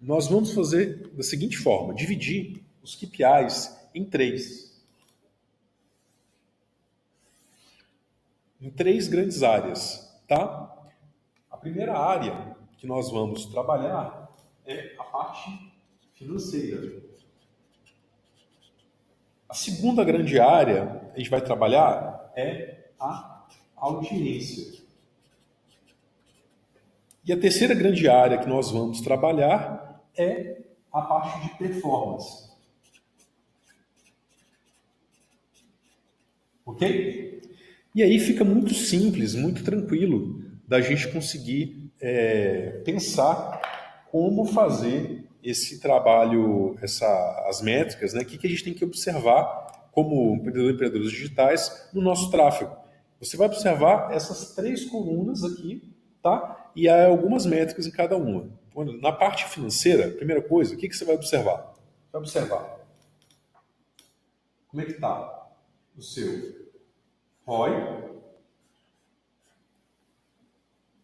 nós vamos fazer da seguinte forma, dividir os KPIs em três grandes áreas, tá? A primeira área que nós vamos trabalhar é a parte financeira. A segunda grande área que a gente vai trabalhar é a audiência. E a terceira grande área que nós vamos trabalhar é a parte de performance. Ok? E aí fica muito simples, muito tranquilo da gente conseguir pensar como fazer esse trabalho, as métricas, né? O que a gente tem que observar como empreendedor e empreendedoras digitais no nosso tráfego. Você vai observar essas 3 colunas aqui, tá? E há algumas métricas em cada uma. Na parte financeira, primeira coisa, o que você vai observar? Vai observar como é que está o seu ROI.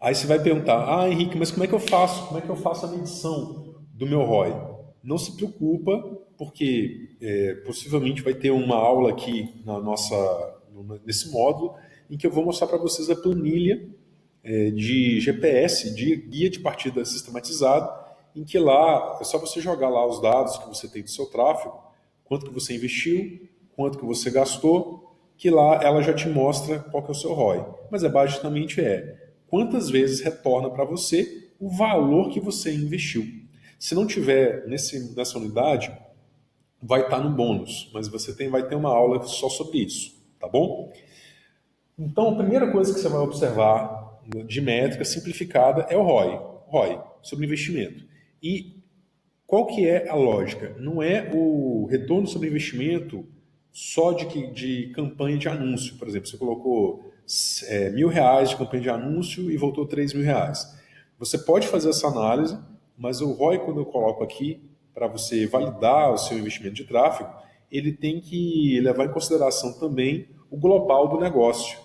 Aí você vai perguntar, Henrique, mas como é que eu faço? Como é que eu faço a medição do meu ROI? Não se preocupa, porque possivelmente vai ter uma aula aqui nesse módulo em que eu vou mostrar para vocês a planilha de GPS, de guia de partida sistematizado, em que lá é só você jogar lá os dados que você tem do seu tráfego, quanto que você investiu, quanto que você gastou, que lá ela já te mostra qual que é o seu ROI. Mas basicamente quantas vezes retorna para você o valor que você investiu. Se não tiver nessa unidade, vai estar no bônus, mas vai ter uma aula só sobre isso, tá bom? Então, a primeira coisa que você vai observar de métrica simplificada é o ROI, sobre investimento. E qual que é a lógica? Não é o retorno sobre investimento só de campanha de anúncio. Por exemplo, você colocou R$1.000 de campanha de anúncio e voltou R$3.000. Você pode fazer essa análise, mas o ROI, quando eu coloco aqui, para você validar o seu investimento de tráfego, ele tem que levar em consideração também o global do negócio.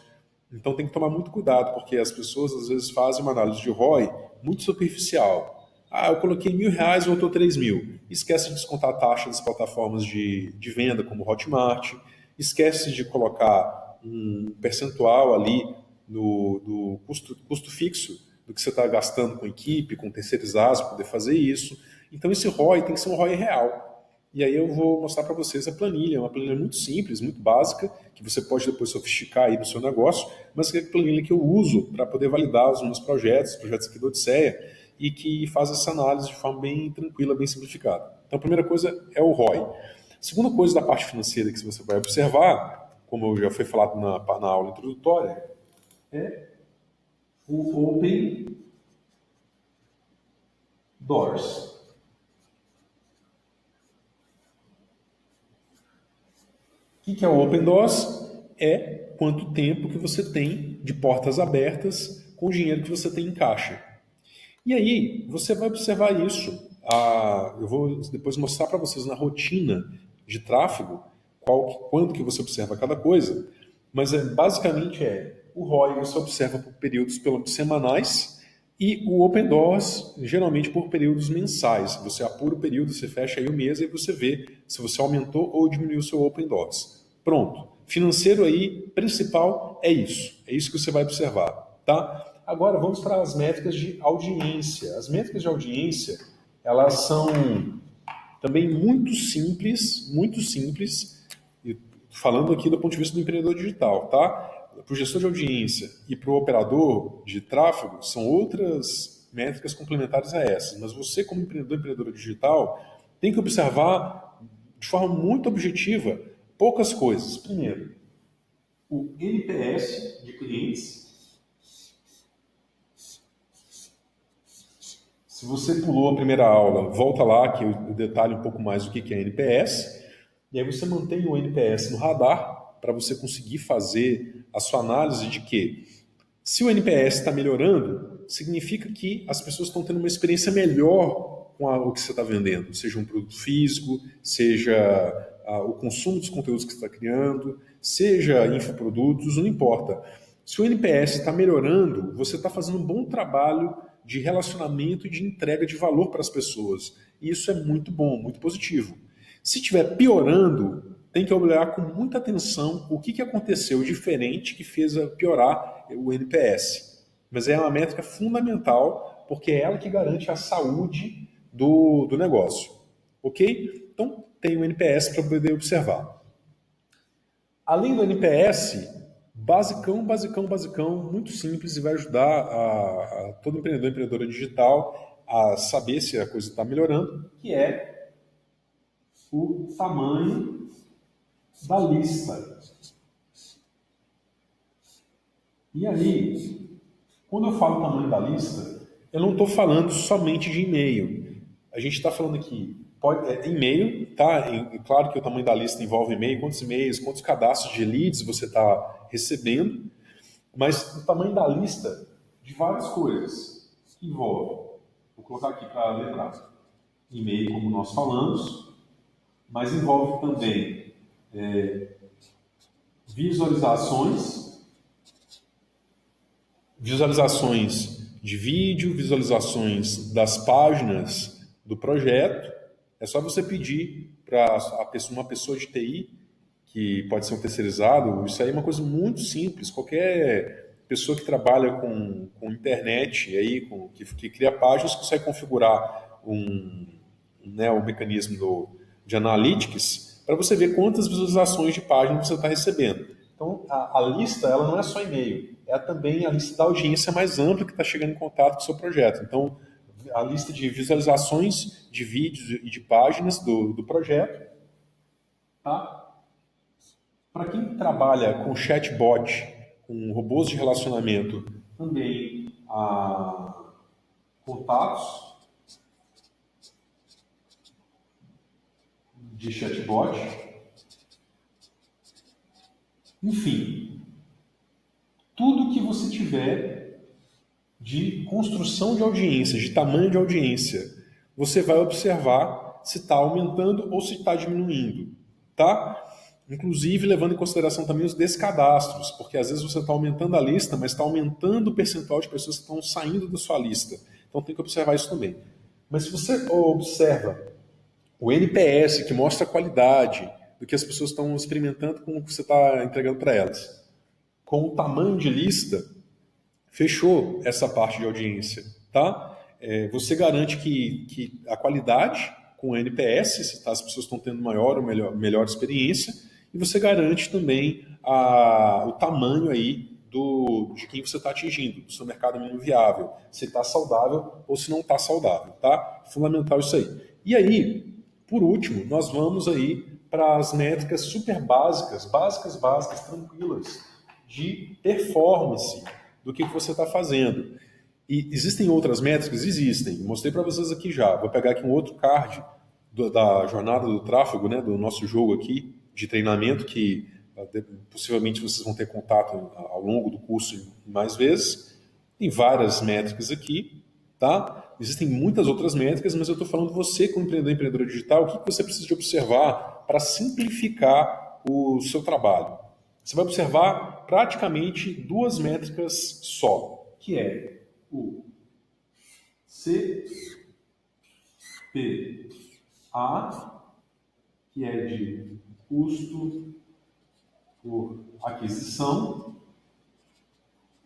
Então tem que tomar muito cuidado, porque as pessoas às vezes fazem uma análise de ROI muito superficial. Eu coloquei R$1.000 e voltou 3.000. Esquece de descontar a taxa das plataformas de venda, como Hotmart. Esquece de colocar um percentual ali do custo fixo do que você está gastando com equipe, com terceirizados para poder fazer isso. Então esse ROI tem que ser um ROI real. E aí eu vou mostrar para vocês a planilha, uma planilha muito simples, muito básica, que você pode depois sofisticar aí no seu negócio, mas que é a planilha que eu uso para poder validar os meus projetos aqui do Odisseia, e que faz essa análise de forma bem tranquila, bem simplificada. Então a primeira coisa é o ROI. A segunda coisa da parte financeira que você vai observar, como já foi falado na aula introdutória, é o Open Doors. O que é o Open Doors? É quanto tempo que você tem de portas abertas com o dinheiro que você tem em caixa. E aí, você vai observar isso. Eu vou depois mostrar para vocês na rotina de tráfego quando que você observa cada coisa, mas basicamente o ROI você observa por períodos pelo menos semanais e o Open Doors geralmente por períodos mensais. Você apura o período, você fecha aí o mês e você vê se você aumentou ou diminuiu o seu Open Doors. Pronto. Financeiro aí, principal, é isso. É isso que você vai observar, tá? Agora vamos para as métricas de audiência. As métricas de audiência, elas são também muito simples, e falando aqui do ponto de vista do empreendedor digital, tá? Para o gestor de audiência e para o operador de tráfego, são outras métricas complementares a essas, mas você como empreendedor e empreendedora digital tem que observar de forma muito objetiva poucas coisas. Primeiro, o NPS de clientes. Se você pulou a primeira aula, volta lá que eu detalho um pouco mais o que é NPS, e aí você mantém o NPS no radar para você conseguir fazer a sua análise de que se o NPS está melhorando, significa que as pessoas estão tendo uma experiência melhor com o que você está vendendo, seja um produto físico, seja o consumo dos conteúdos que você está criando, seja infoprodutos, não importa. Se o NPS está melhorando, você está fazendo um bom trabalho de relacionamento e de entrega de valor para as pessoas. E isso é muito bom, muito positivo. Se estiver piorando, tem que olhar com muita atenção o que aconteceu diferente que fez piorar o NPS. Mas é uma métrica fundamental, porque é ela que garante a saúde do negócio. Ok? Então, tem o NPS para poder observar. Além do NPS, basicão, muito simples e vai ajudar a todo empreendedor e empreendedora digital a saber se a coisa está melhorando, que é o tamanho da lista. E aí, quando eu falo tamanho da lista, eu não estou falando somente de e-mail. A gente está falando aqui, e-mail, tá? Claro que o tamanho da lista envolve e-mail, quantos e-mails, quantos cadastros de leads você está recebendo, mas o tamanho da lista de várias coisas que envolve. Vou colocar aqui para lembrar. E-mail, como nós falamos, mas envolve também visualizações de vídeo, visualizações das páginas do projeto. É só você pedir para uma pessoa de TI, que pode ser um terceirizado, isso aí é uma coisa muito simples. Qualquer pessoa que trabalha com internet, aí, que cria páginas, consegue configurar um mecanismo de analytics para você ver quantas visualizações de páginas você está recebendo. Então, a lista ela não é só e-mail, é também a lista da audiência mais ampla que está chegando em contato com o seu projeto. Então, a lista de visualizações de vídeos e de páginas do projeto. Tá? Para quem trabalha com chatbot, com robôs de relacionamento, também contatos de chatbot. Enfim, tudo que você tiver de construção de audiência, de tamanho de audiência, você vai observar se está aumentando ou se está diminuindo, tá? Inclusive levando em consideração também os descadastros, porque às vezes você está aumentando a lista, mas está aumentando o percentual de pessoas que estão saindo da sua lista. Então tem que observar isso também. Mas se você observa o NPS, que mostra a qualidade do que as pessoas estão experimentando com o que você está entregando para elas, com o tamanho de lista, fechou essa parte de audiência, tá? Você garante que a qualidade com o NPS, se as pessoas estão tendo maior ou melhor experiência, e você garante também o tamanho aí de quem você está atingindo, do seu mercado mínimo viável, se está saudável ou se não está saudável, tá? Fundamental isso aí. E aí, por último, nós vamos aí para as métricas super básicas, tranquilas, de performance do que você está fazendo. E existem outras métricas? Existem. Mostrei para vocês aqui já. Vou pegar aqui um outro card da jornada do tráfego, né, do nosso jogo aqui, de treinamento, que possivelmente vocês vão ter contato ao longo do curso mais vezes. Tem várias métricas aqui, tá? Existem muitas outras métricas, mas eu estou falando você, como empreendedor e empreendedora digital, o que você precisa de observar para simplificar o seu trabalho. Você vai observar praticamente duas métricas só, que é o CPA, que é de custo por aquisição.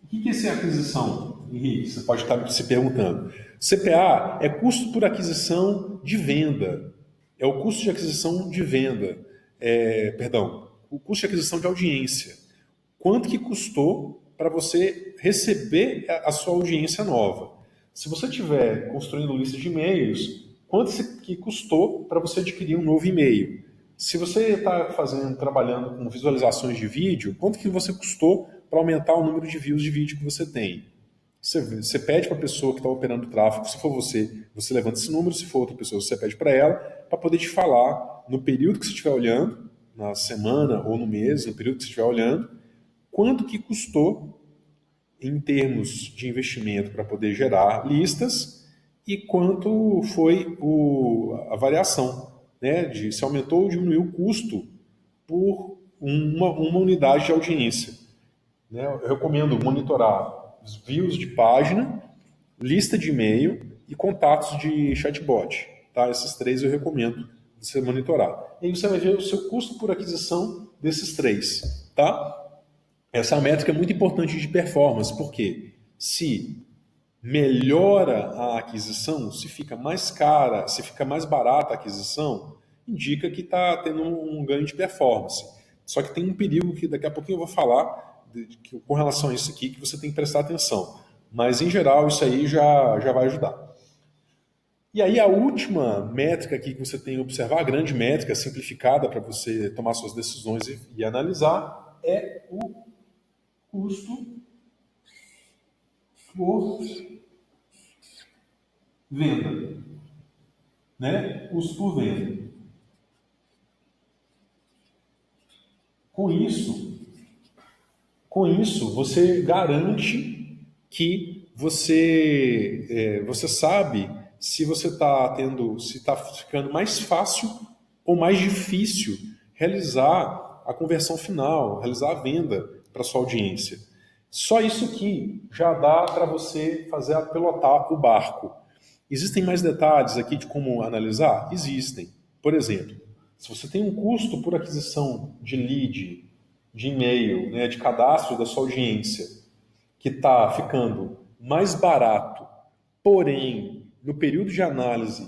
O que é essa aquisição, Henrique? Você pode estar se perguntando. CPA é custo por aquisição de venda. É o custo de aquisição de venda. O custo de aquisição de audiência. Quanto que custou para você receber a sua audiência nova? Se você estiver construindo lista de e-mails, quanto que custou para você adquirir um novo e-mail? Se você está trabalhando com visualizações de vídeo, quanto que você custou para aumentar o número de views de vídeo que você tem? Você pede para a pessoa que está operando o tráfego, se for você levanta esse número, se for outra pessoa, você pede para ela, para poder te falar, no período que você estiver olhando, na semana ou no mês, no período que você estiver olhando, quanto que custou em termos de investimento para poder gerar listas e quanto foi a variação, né, de se aumentou ou diminuiu o custo por uma unidade de audiência. Né? Eu recomendo monitorar os views de página, lista de e-mail e contatos de chatbot. Tá? Esses três eu recomendo você monitorar. E aí você vai ver o seu custo por aquisição desses três. Tá? Essa é uma métrica muito importante de performance, porque se melhora a aquisição, se fica mais cara, se fica mais barata a aquisição, indica que está tendo um ganho de performance. Só que tem um perigo que daqui a pouquinho eu vou falar com relação a isso aqui, que você tem que prestar atenção. Mas, em geral, isso aí já vai ajudar. E aí, a última métrica aqui que você tem que observar, a grande métrica simplificada para você tomar suas decisões e analisar, é o custo por venda. Né? Custo por venda. Com isso, você garante que você sabe se você está tendo, se está ficando mais fácil ou mais difícil realizar a conversão final, realizar a venda para sua audiência. Só isso aqui já dá para você fazer a pilotar o barco. Existem mais detalhes aqui de como analisar? Existem. Por exemplo, se você tem um custo por aquisição de lead, de e-mail, né, de cadastro da sua audiência, que está ficando mais barato, porém, no período de análise,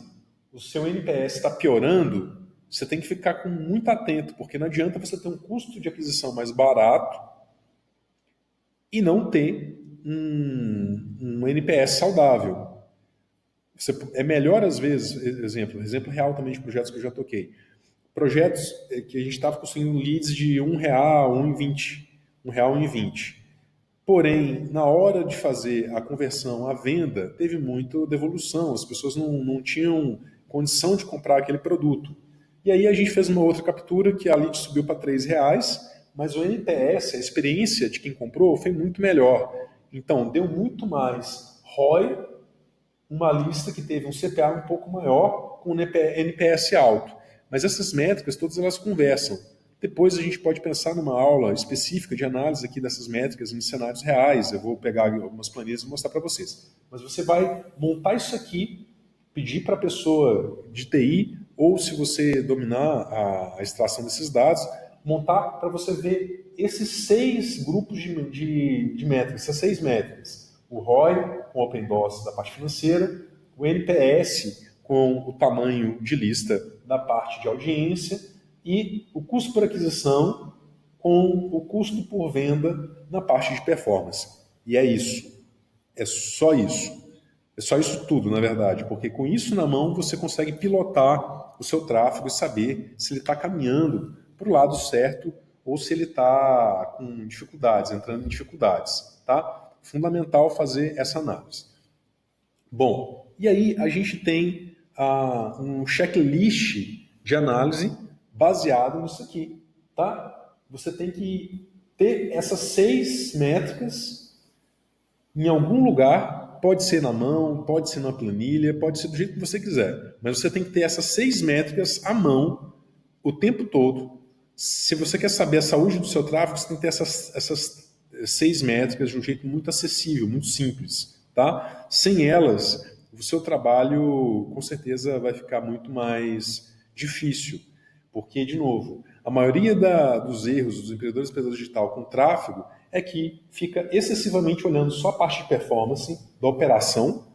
o seu NPS está piorando, você tem que ficar com muito atento, porque não adianta você ter um custo de aquisição mais barato e não ter um NPS saudável. É melhor, às vezes, exemplo real também de projetos que eu já toquei. Projetos que a gente estava conseguindo leads de R$1, R$1,20. Porém, na hora de fazer a conversão à venda, teve muita devolução. As pessoas não tinham condição de comprar aquele produto. E aí a gente fez uma outra captura que a lead subiu para R$3, mas o NPS, a experiência de quem comprou, foi muito melhor. Então, deu muito mais ROI, uma lista que teve um CPA um pouco maior, com NPS alto. Mas essas métricas, todas elas conversam. Depois a gente pode pensar numa aula específica de análise aqui dessas métricas em cenários reais. Eu vou pegar algumas planilhas e mostrar para vocês. Mas você vai montar isso aqui, pedir para a pessoa de TI, ou se você dominar a extração desses dados, montar para você ver esses 6 grupos de métricas, essas 6 métricas. O ROI, com o Open Doors da parte financeira, o NPS, com o tamanho de lista da parte de audiência, e o custo por aquisição com o custo por venda na parte de performance. E é isso. É só isso. É só isso tudo, na verdade, porque com isso na mão você consegue pilotar o seu tráfego e saber se ele está caminhando para o lado certo ou se ele está com dificuldades, entrando em dificuldades. Tá? Fundamental fazer essa análise. Bom, e aí a gente tem um checklist de análise baseado nisso aqui, tá? Você tem que ter essas 6 métricas em algum lugar, pode ser na mão, pode ser na planilha, pode ser do jeito que você quiser, mas você tem que ter essas 6 métricas à mão o tempo todo. Se você quer saber a saúde do seu tráfego, você tem que ter essas 6 métricas de um jeito muito acessível, muito simples, tá? Sem elas, o seu trabalho com certeza vai ficar muito mais difícil. Porque, de novo, a maioria dos erros dos empreendedores digital com tráfego é que fica excessivamente olhando só a parte de performance da operação.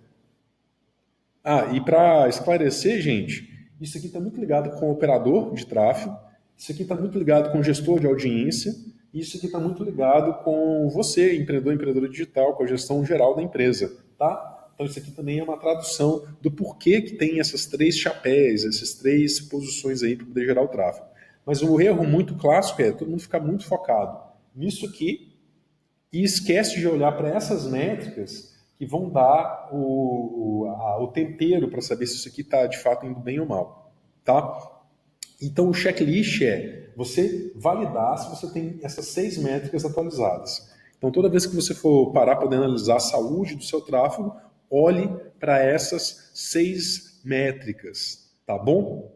E para esclarecer, gente, isso aqui está muito ligado com o operador de tráfego, isso aqui está muito ligado com o gestor de audiência, e isso aqui está muito ligado com você, empreendedora digital, com a gestão geral da empresa, tá? Então isso aqui também é uma tradução do porquê que tem essas 3 chapéus, essas 3 posições aí para poder gerar o tráfego. Mas um erro muito clássico é todo mundo ficar muito focado nisso aqui e esquece de olhar para essas métricas que vão dar o tempero para saber se isso aqui está de fato indo bem ou mal. Tá? Então o checklist é você validar se você tem essas 6 métricas atualizadas. Então toda vez que você for parar para analisar a saúde do seu tráfego, olhe para essas 6 métricas, tá bom?